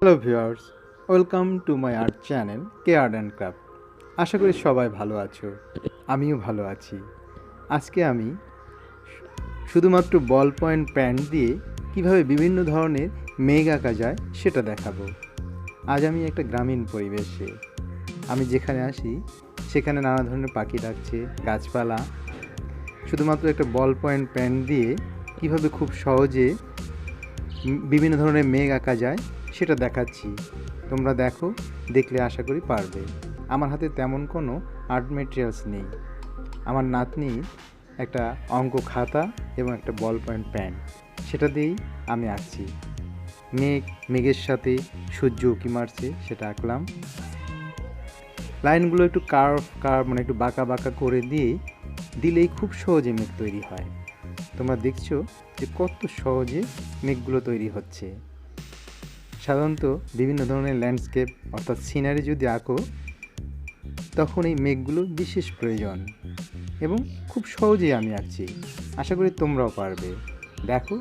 Hello viewers, welcome to my art channel K art and craft. আশা করি সবাই ভালো আছো, আমিও ভালো আছি। আজকে আমি শুধুমাত্র বল পয়েন্ট পেন দিয়ে কিভাবে বিভিন্ন ধরনের মেঘ আঁকা যায় সেটা দেখাবো। আজ আমি একটা গ্রামীণ পরিবেশে, আমি যেখানে আসি সেখানে নানা ধরনের পাখি ডাকছে, গাছপালা। শুধুমাত্র একটা বল পয়েন্ট পেন দিয়ে কিভাবে খুব সহজে বিভিন্ন ধরনের মেঘ আঁকা যায় সেটা দেখাচ্ছি। তোমরা দেখো, দেখলে আশা করি পারবে। আমার হাতে তেমন কোনো আর্ট মেটেরিয়ালস নেই। আমার নাতনি একটা অঙ্ক খাতা এবং একটা বল পয়েন্ট পেন, সেটা দিয়েই আমি আঁকছি। মেঘের সাথে সূর্য উঁকি মারছে, সেটা আঁকলাম। লাইনগুলো একটু কার্ভ মানে একটু বাঁকা বাঁকা করে দিলেই খুব সহজে মেঘ তৈরি হয়। তোমরা দেখছো যে কত সহজে মেঘগুলো তৈরি হচ্ছে। সাধারণত বিভিন্ন ধরনের ল্যান্ডস্কেপ অর্থাৎ সিনারি যদি আঁকো, তখন এই মেঘগুলো বিশেষ প্রয়োজন এবং খুব সহজেই আমি আঁকছি। আশা করি তোমরাও পারবে। দেখো,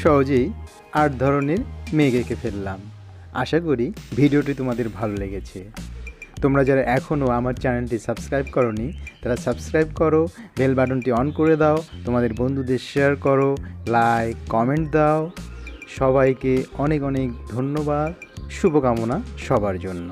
সহজেই 8 ধরনের মেঘ এঁকে ফেললাম। আশা করি ভিডিওটি তোমাদের ভালো লেগেছে। তোমরা যারা এখনও আমার চ্যানেলটি সাবস্ক্রাইব করোনি তারা সাবস্ক্রাইব করো, বেল বাটনটি অন করে দাও, তোমাদের বন্ধুদের শেয়ার করো, লাইক কমেন্ট দাও। সবাইকে অনেক অনেক ধন্যবাদ, শুভকামনা সবার জন্য।